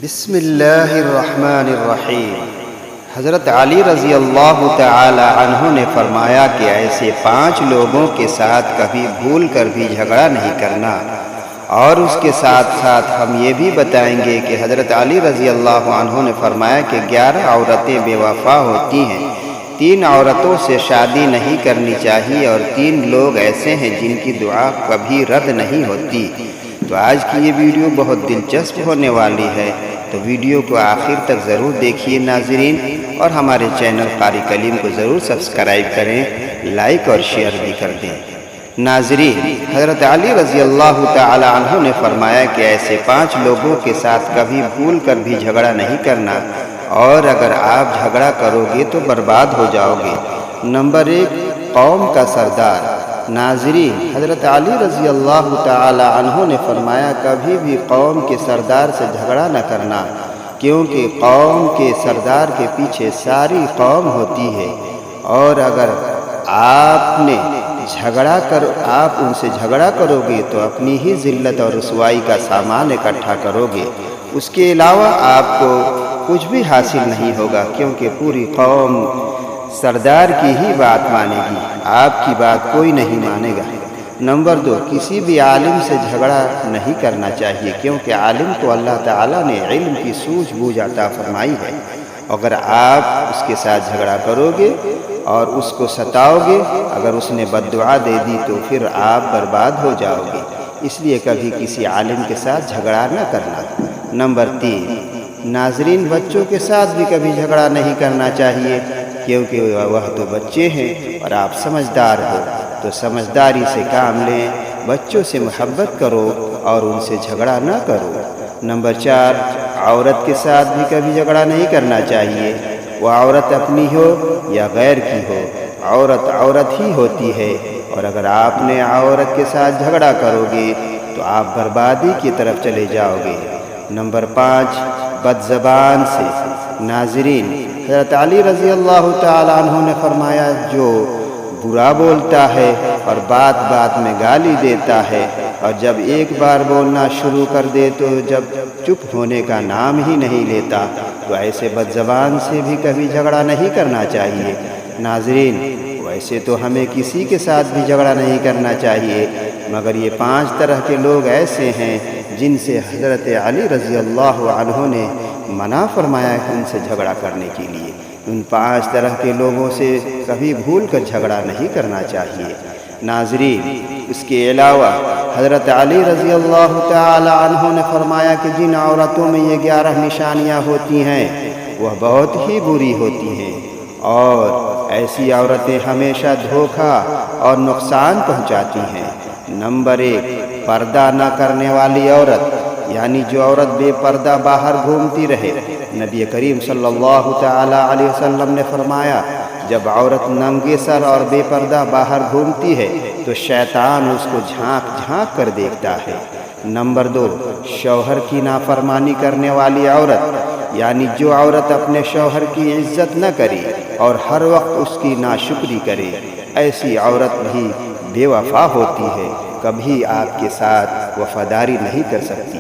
بسم اللہ الرحمن الرحیم۔ حضرت علی رضی اللہ تعالی عنہ نے فرمایا کہ ایسے 5 لوگوں کے ساتھ کبھی بھول کر بھی جھگڑا نہیں کرنا، اور اس کے ساتھ ساتھ ہم یہ بھی بتائیں گے کہ حضرت علی رضی اللہ عنہ نے فرمایا کہ 11 عورتیں بے وفا ہوتی ہیں، 3 عورتوں سے شادی نہیں کرنی چاہیے، اور 3 لوگ ایسے ہیں جن کی دعا کبھی رد نہیں ہوتی۔ تو آج کی یہ ویڈیو بہت دلچسپ ہونے والی ہے، تو ویڈیو کو آخر تک ضرور دیکھیے ناظرین، اور ہمارے چینل قاری کلیم کو ضرور سبسکرائب کریں، لائک اور شیئر بھی کر دیں۔ ناظرین، حضرت علی رضی اللہ تعالی عنہ نے فرمایا کہ ایسے 5 لوگوں کے ساتھ کبھی بھول کر بھی جھگڑا نہیں کرنا، اور اگر آپ جھگڑا کرو گے تو برباد ہو جاؤ گے۔ نمبر 1، قوم کا سردار۔ ناظرین، حضرت علی رضی اللہ تعالی عنہ نے فرمایا کبھی بھی قوم کے سردار سے جھگڑا نہ کرنا، کیونکہ قوم کے سردار کے پیچھے ساری قوم ہوتی ہے، اور اگر آپ ان سے جھگڑا کرو گے تو اپنی ہی ذلت اور رسوائی کا سامان اکٹھا کرو گے، اس کے علاوہ آپ کو کچھ بھی حاصل نہیں ہوگا، کیونکہ پوری قوم سردار کی ہی بات مانے گی، آپ کی بات کوئی نہیں مانے گا۔ نمبر 2، کسی بھی عالم سے جھگڑا نہیں کرنا چاہیے، کیونکہ عالم کو اللہ تعالیٰ نے علم کی سوجھ بوجھ عطا فرمائی ہے۔ اگر آپ اس کے ساتھ جھگڑا کرو گے اور اس کو ستاؤ گے، اگر اس نے بد دعا دے دی تو پھر آپ برباد ہو جاؤ گے، اس لیے کبھی کسی عالم کے ساتھ جھگڑا نہ کرنا۔ نمبر 3، ناظرین، بچوں کے ساتھ بھی کبھی جھگڑا نہیں کرنا چاہیے، کیونکہ وہ تو بچے ہیں اور آپ سمجھدار ہو، تو سمجھداری سے کام لیں، بچوں سے محبت کرو اور ان سے جھگڑا نہ کرو۔ نمبر 4، عورت کے ساتھ بھی کبھی جھگڑا نہیں کرنا چاہیے، وہ عورت اپنی ہو یا غیر کی ہو، عورت عورت ہی ہوتی ہے، اور اگر آپ نے عورت کے ساتھ جھگڑا کرو گے تو آپ بربادی کی طرف چلے جاؤ گے۔ نمبر 5، بد زبان سے۔ ناظرین، حضرت علی رضی اللہ تعالی عنہ نے فرمایا جو برا بولتا ہے اور بات بات میں گالی دیتا ہے، اور جب ایک بار بولنا شروع کر دے تو جب چپ ہونے کا نام ہی نہیں لیتا، تو ایسے بد زبان سے بھی کبھی جھگڑا نہیں کرنا چاہیے۔ ناظرین، ویسے تو ہمیں کسی کے ساتھ بھی جھگڑا نہیں کرنا چاہیے، مگر یہ 5 طرح کے لوگ ایسے ہیں جن سے حضرت علی رضی اللہ عنہ نے منع فرمایا ہے ان سے جھگڑا کرنے کے لیے۔ ان 5 طرح کے لوگوں سے کبھی بھول کر جھگڑا نہیں کرنا چاہیے۔ ناظرین، اس کے علاوہ حضرت علی رضی اللہ تعالی عنہ نے فرمایا کہ جن عورتوں میں یہ 11 نشانیاں ہوتی ہیں وہ بہت ہی بری ہوتی ہیں، اور ایسی عورتیں ہمیشہ دھوکہ اور نقصان پہنچاتی ہیں۔ نمبر 1، پردہ نہ کرنے والی عورت، یعنی جو عورت بے پردہ باہر گھومتی رہے۔ نبی کریم صلی اللہ تعالی علیہ وسلم نے فرمایا جب عورت ننگے سر اور بے پردہ باہر گھومتی ہے تو شیطان اس کو جھانک جھانک کر دیکھتا ہے۔ نمبر 2، شوہر کی نافرمانی کرنے والی عورت، یعنی جو عورت اپنے شوہر کی عزت نہ کرے اور ہر وقت اس کی ناشکری کرے، ایسی عورت بھی بے وفا ہوتی ہے، کبھی آپ کے ساتھ وفاداری نہیں کر سکتی۔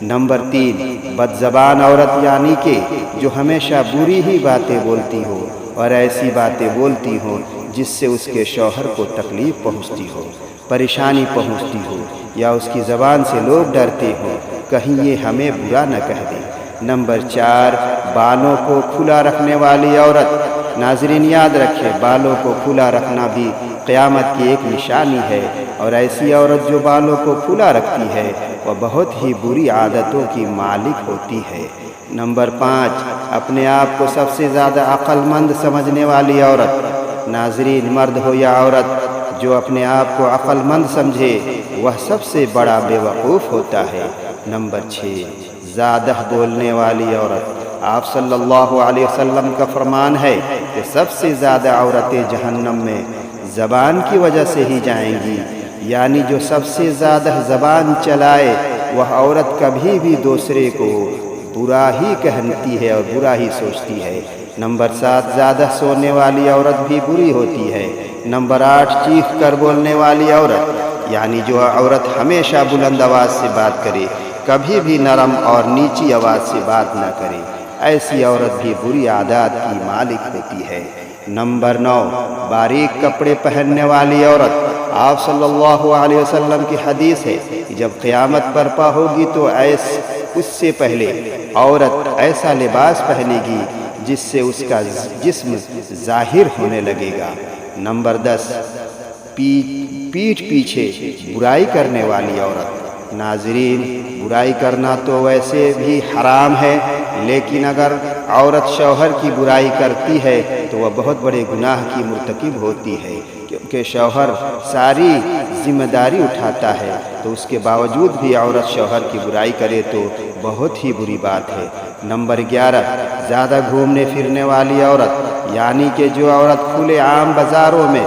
نمبر 3، بد زبان عورت، یعنی کہ جو ہمیشہ بری ہی باتیں بولتی ہو اور ایسی باتیں بولتی ہو جس سے اس کے شوہر کو تکلیف پہنچتی ہو، پریشانی پہنچتی ہو، یا اس کی زبان سے لوگ ڈرتے ہوں کہیں یہ ہمیں برا نہ کہہ دے۔ نمبر 4، بالوں کو کھلا رکھنے والی عورت۔ ناظرین، یاد رکھیں، بالوں کو کھلا رکھنا بھی قیامت کی ایک نشانی ہے، اور ایسی عورت جو بالوں کو کھلا رکھتی ہے وہ بہت ہی بری عادتوں کی مالک ہوتی ہے۔ نمبر 5، اپنے آپ کو سب سے زیادہ عقل مند سمجھنے والی عورت۔ ناظرین، مرد ہو یا عورت، جو اپنے آپ کو عقل مند سمجھے وہ سب سے بڑا بے وقوف ہوتا ہے۔ نمبر 6، زیادہ بولنے والی عورت۔ آپ صلی اللہ علیہ وسلم کا فرمان ہے کہ سب سے زیادہ عورتیں جہنم میں زبان کی وجہ سے ہی جائیں گی، یعنی جو سب سے زیادہ زبان چلائے وہ عورت کبھی بھی دوسرے کو برا ہی کہتی ہے اور برا ہی سوچتی ہے۔ نمبر 7، زیادہ سونے والی عورت بھی بری ہوتی ہے۔ نمبر 8، چیخ کر بولنے والی عورت، یعنی جو عورت ہمیشہ بلند آواز سے بات کرے کبھی بھی نرم اور نیچی آواز سے بات نہ کرے، ایسی عورت بھی بری عادات کی مالک ہوتی ہے۔ نمبر 9، باریک کپڑے پہننے والی عورت۔ آپ صلی اللہ علیہ وسلم کی حدیث ہے کہ جب قیامت برپا ہوگی تو اس سے پہلے عورت ایسا لباس پہنے گی جس سے اس کا جسم ظاہر ہونے لگے گا۔ نمبر 10، پیٹھ پیچھے برائی کرنے والی عورت۔ ناظرین، برائی کرنا تو ویسے بھی حرام ہے، لیکن اگر عورت شوہر کی برائی کرتی ہے تو وہ بہت بڑے گناہ کی مرتکب ہوتی ہے، کیونکہ شوہر ساری ذمہ داری اٹھاتا ہے، تو اس کے باوجود بھی عورت شوہر کی برائی کرے تو بہت ہی بری بات ہے۔ نمبر 11، زیادہ گھومنے پھرنے والی عورت، یعنی کہ جو عورت کھلے عام بازاروں میں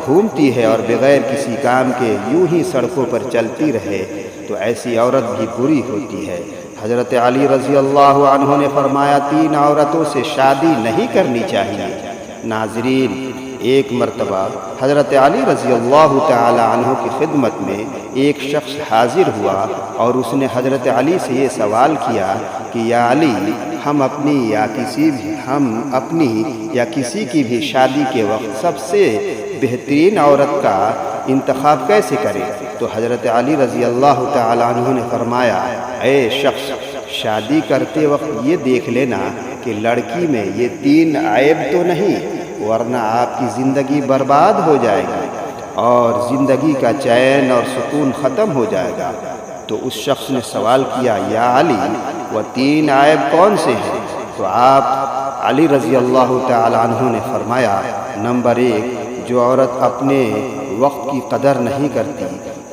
گھومتی ہے اور بغیر کسی کام کے یوں ہی سڑکوں پر چلتی رہے، تو ایسی عورت بھی بری ہوتی ہے۔ حضرت علی رضی اللہ عنہ نے فرمایا 3 عورتوں سے شادی نہیں کرنی چاہیے۔ ناظرین، ایک مرتبہ حضرت علی رضی اللہ تعالی عنہ کی خدمت میں ایک شخص حاضر ہوا اور اس نے حضرت علی سے یہ سوال کیا کہ یا علی، ہم اپنی یا کسی کی بھی شادی کے وقت سب سے بہترین عورت کا انتخاب کیسے کریں؟ تو حضرت علی رضی اللہ تعالی عنہ نے فرمایا، اے شخص، شادی کرتے وقت یہ دیکھ لینا کہ لڑکی میں یہ 3 عیب تو نہیں، ورنہ آپ کی زندگی برباد ہو جائے گی اور زندگی کا چین اور سکون ختم ہو جائے گا۔ تو اس شخص نے سوال کیا، یا علی، وہ 3 عیب کون سے ہیں؟ تو آپ علی رضی اللہ تعالی عنہ نے فرمایا، نمبر 1، جو عورت اپنے وقت کی قدر نہیں کرتی،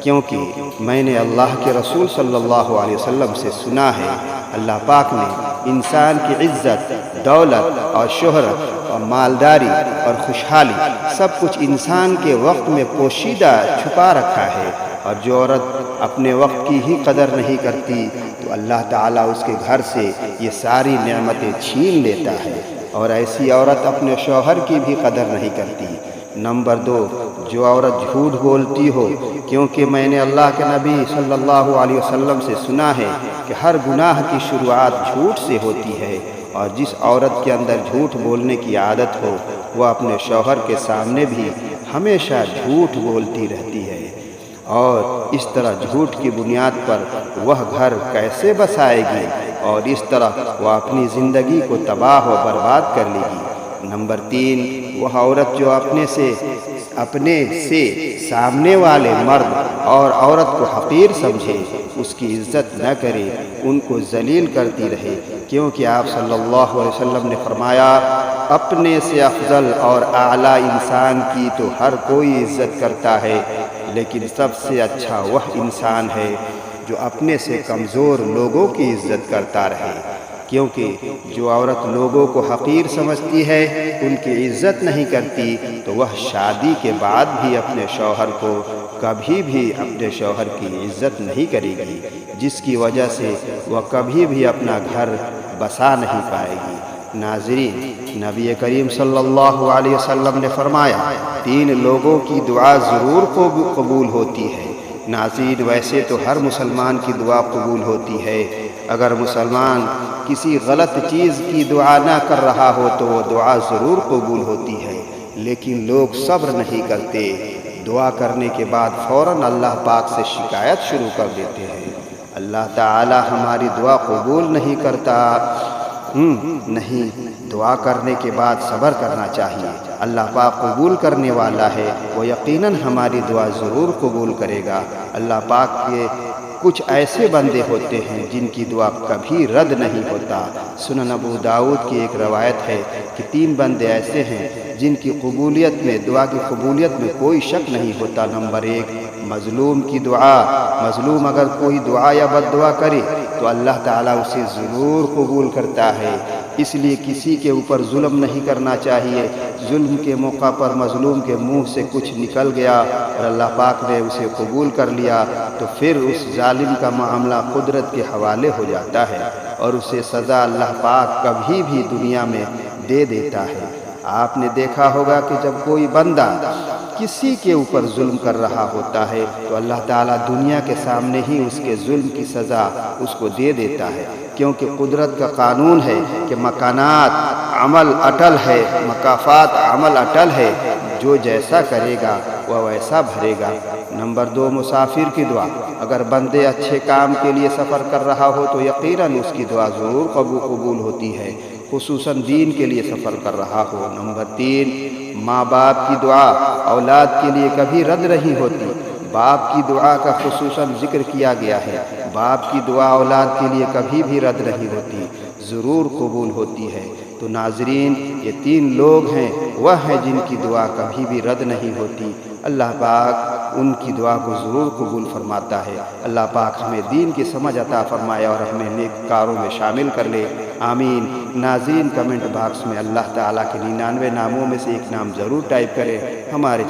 کیونکہ میں نے اللہ کے رسول صلی اللہ علیہ وسلم سے سنا ہے، اللہ پاک نے انسان کی عزت، دولت اور شہرت اور مالداری اور خوشحالی سب کچھ انسان کے وقت میں پوشیدہ چھپا رکھا ہے، اور جو عورت اپنے وقت کی ہی قدر نہیں کرتی تو اللہ تعالیٰ اس کے گھر سے یہ ساری نعمتیں چھین لیتا ہے، اور ایسی عورت اپنے شوہر کی بھی قدر نہیں کرتی۔ نمبر 2، جو عورت جھوٹ بولتی ہو، کیونکہ میں نے اللہ کے نبی صلی اللہ علیہ وسلم سے سنا ہے کہ ہر گناہ کی شروعات جھوٹ سے ہوتی ہے، اور جس عورت کے اندر جھوٹ بولنے کی عادت ہو وہ اپنے شوہر کے سامنے بھی ہمیشہ جھوٹ بولتی رہتی ہے، اور اس طرح جھوٹ کی بنیاد پر وہ گھر کیسے بسائے گی، اور اس طرح وہ اپنی زندگی کو تباہ و برباد کر لے گی۔ نمبر 3، وہ عورت جو اپنے سے سامنے والے مرد اور عورت کو حقیر سمجھے، اس کی عزت نہ کرے، ان کو ذلیل کرتی رہے، کیونکہ آپ صلی اللہ علیہ وسلم نے فرمایا، اپنے سے افضل اور اعلیٰ انسان کی تو ہر کوئی عزت کرتا ہے، لیکن سب سے اچھا وہ انسان ہے جو اپنے سے کمزور لوگوں کی عزت کرتا رہے، کیونکہ جو عورت لوگوں کو حقیر سمجھتی ہے، ان کی عزت نہیں کرتی، تو وہ شادی کے بعد بھی اپنے شوہر کو کبھی بھی اپنے شوہر کی عزت نہیں کرے گی، جس کی وجہ سے وہ کبھی بھی اپنا گھر بسا نہیں پائے گی۔ ناظرین، نبی کریم صلی اللہ علیہ وسلم نے فرمایا 3 لوگوں کی دعا ضرور قبول ہوتی ہے۔ ناظرین، ویسے تو ہر مسلمان کی دعا قبول ہوتی ہے، اگر مسلمان کسی غلط چیز کی دعا نہ کر رہا ہو تو وہ دعا ضرور قبول ہوتی ہے، لیکن لوگ صبر نہیں کرتے، دعا کرنے کے بعد فوراً اللہ پاک سے شکایت شروع کر دیتے ہیں۔ اللہ تعالی ہماری دعا قبول نہیں کرتا، نہیں، دعا کرنے کے بعد صبر کرنا چاہیے۔ اللہ پاک قبول کرنے والا ہے، وہ یقیناً ہماری دعا ضرور قبول کرے گا۔ اللہ پاک کے کچھ ایسے بندے ہوتے ہیں جن کی دعا کبھی رد نہیں ہوتا۔ سنن ابو داؤد کی ایک روایت ہے کہ 3 بندے ایسے ہیں جن کی قبولیت میں، دعا کی قبولیت میں کوئی شک نہیں ہوتا۔ نمبر 1، مظلوم کی دعا۔ مظلوم اگر کوئی دعا یا بد دعا کرے تو اللہ تعالیٰ اسے ضرور قبول کرتا ہے، اس لیے کسی کے اوپر ظلم نہیں کرنا چاہیے۔ ظلم کے موقع پر مظلوم کے منہ سے کچھ نکل گیا اور اللہ پاک نے اسے قبول کر لیا تو پھر اس ظالم کا معاملہ قدرت کے حوالے ہو جاتا ہے اور اسے سزا اللہ پاک کبھی بھی دنیا میں دے دیتا ہے۔ آپ نے دیکھا ہوگا کہ جب کوئی بندہ کسی کے اوپر ظلم کر رہا ہوتا ہے تو اللہ تعالیٰ دنیا کے سامنے ہی اس کے ظلم کی سزا اس کو دے دیتا ہے، کیونکہ قدرت کا قانون ہے کہ مکانات عمل اٹل ہے، مکافات عمل اٹل ہے، جو جیسا کرے گا وہ ویسا بھرے گا۔ نمبر 2، مسافر کی دعا۔ اگر بندے اچھے کام کے لیے سفر کر رہا ہو تو یقیناً اس کی دعا ضرور قبول ہوتی ہے، خصوصاً دین کے لیے سفر کر رہا ہو۔ نمبر 3، ماں باپ کی دعا اولاد کے لیے کبھی رد نہیں ہوتی۔ باپ کی دعا کا خصوصاً ذکر کیا گیا ہے۔ باپ کی دعا اولاد کے لیے کبھی بھی رد نہیں ہوتی، ضرور قبول ہوتی ہے۔ تو ناظرین، یہ 3 لوگ ہیں، وہ ہیں جن کی دعا کبھی بھی رد نہیں ہوتی۔ اللہ پاک ان کی دعا کو ضرور قبول فرماتا ہے۔ اللہ پاک ہمیں دین کی سمجھ عطا فرمائے اور ہمیں نیک کاروں میں شامل کر لے، آمین۔ ناظرین، کمنٹ باکس میں اللہ تعالیٰ کے 99 ناموں میں سے ایک نام ضرور ٹائپ کریں۔ ہمارے